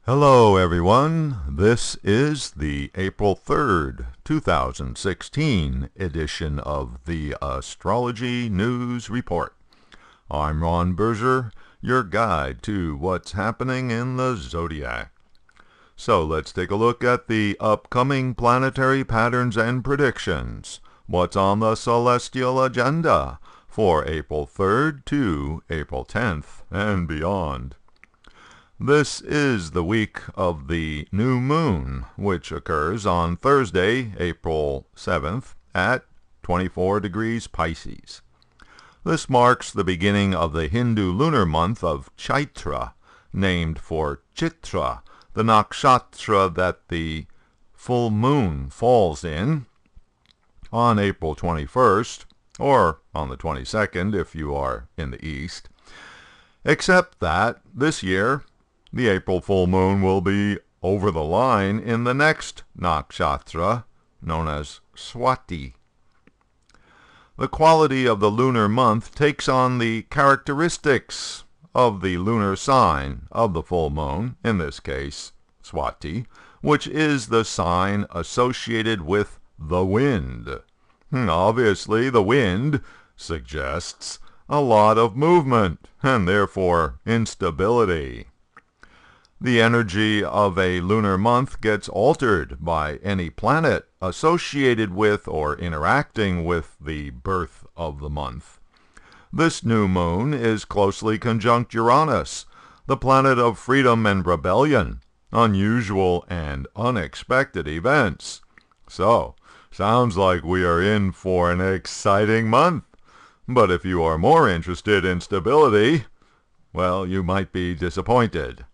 Hello everyone, this is the April 3rd, 2016 edition of the Astrology News Report. I'm Ron Berger, your guide to what's happening in the zodiac. So let's take a look at the upcoming planetary patterns and predictions. What's on the celestial agenda for April 3rd to April 10th and beyond. This is the week of the new moon, which occurs on Thursday, April 7th at 24 degrees Pisces. This marks the beginning of the Hindu lunar month of Chaitra, named for Chaitra, the nakshatra that the full moon falls in, on April 21st, or on the 22nd if you are in the east, except that this year the April full moon will be over the line in the next nakshatra, known as Swati. The quality of the lunar month takes on the characteristics of the lunar sign of the full moon, in this case Swati, which is the sign associated with the wind. Obviously, the wind suggests a lot of movement, and therefore instability. The energy of a lunar month gets altered by any planet associated with or interacting with the birth of the month. This new moon is closely conjunct Uranus, the planet of freedom and rebellion, unusual and unexpected events. So, sounds like we are in for an exciting month. But if you are more interested in stability, well, you might be disappointed.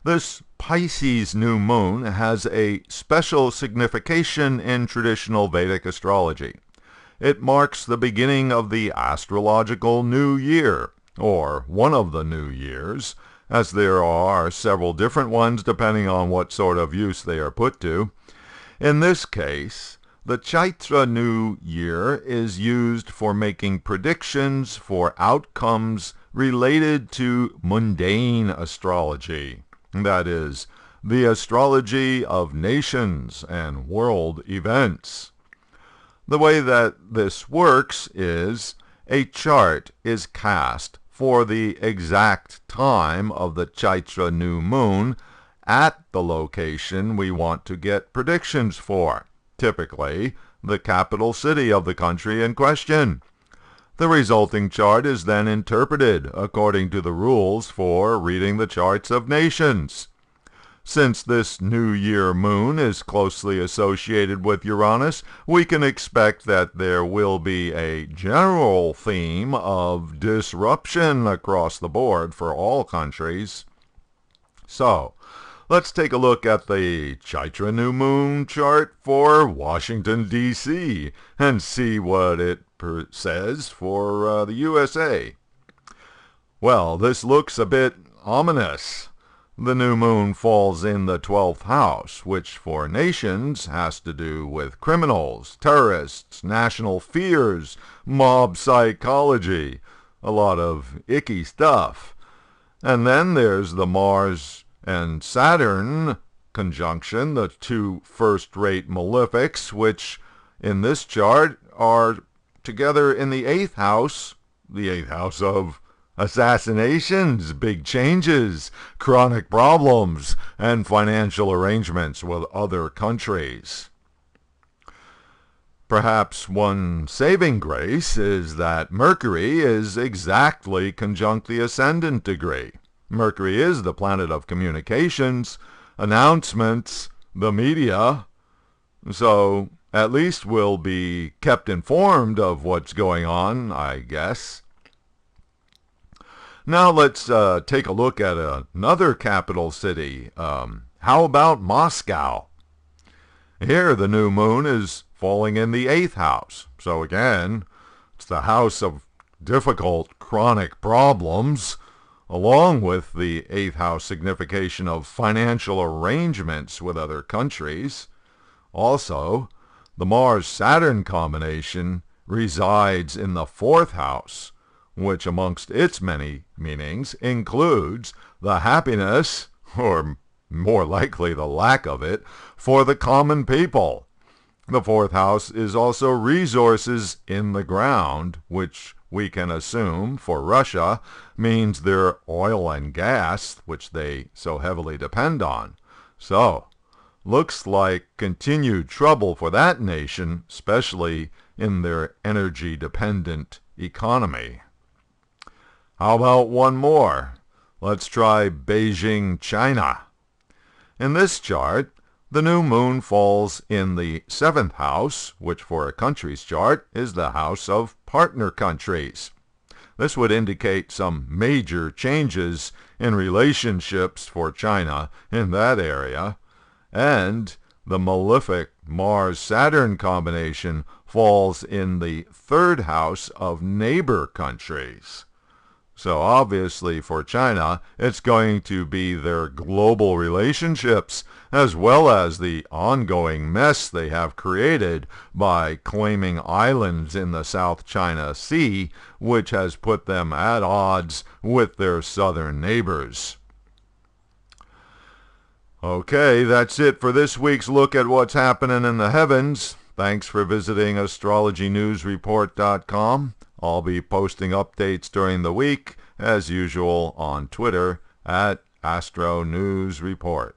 This Pisces new moon has a special signification in traditional Vedic astrology. It marks the beginning of the astrological new year, or one of the new years, as there are several different ones depending on what sort of use they are put to. In this case, the Chaitra New Year is used for making predictions for outcomes related to mundane astrology. That is, the astrology of nations and world events. The way that this works is a chart is cast for the exact time of the Chaitra new moon at the location we want to get predictions for, typically the capital city of the country in question. The resulting chart is then interpreted according to the rules for reading the charts of nations. Since this New Year moon is closely associated with Uranus, we can expect that there will be a general theme of disruption across the board for all countries. So, let's take a look at the Chaitra new moon chart for Washington, D.C. and see what it says for the USA. Well, this looks a bit ominous. The new moon falls in the 12th house, which for nations has to do with criminals, terrorists, national fears, mob psychology, a lot of icky stuff. And then there's the Mars and Saturn conjunction, the two first-rate malefics, which in this chart are together in the 8th house of assassinations, big changes, chronic problems, and financial arrangements with other countries. Perhaps one saving grace is that Mercury is exactly conjunct the ascendant degree. Mercury is the planet of communications, announcements, the media, so at least we'll be kept informed of what's going on, I guess. Now let's take a look at another capital city. How about Moscow? Here the new moon is falling in the 8th house. So again, it's the house of difficult chronic problems, along with the 8th house signification of financial arrangements with other countries. Also, the Mars-Saturn combination resides in the 4th house, which amongst its many meanings includes the happiness, or more likely the lack of it, for the common people. The fourth house is also resources in the ground, which we can assume for Russia means their oil and gas, which they so heavily depend on. So, looks like continued trouble for that nation, especially in their energy-dependent economy. How about one more? Let's try Beijing, China. In this chart, the new moon falls in the 7th house, which for a country's chart is the house of partner countries. This would indicate some major changes in relationships for China in that area, and the malefic Mars-Saturn combination falls in the 3rd house of neighbor countries. So obviously for China, it's going to be their global relationships as well as the ongoing mess they have created by claiming islands in the South China Sea, which has put them at odds with their southern neighbors. Okay, that's it for this week's look at what's happening in the heavens. Thanks for visiting astrologynewsreport.com. I'll be posting updates during the week, as usual, on Twitter at Astro News Report.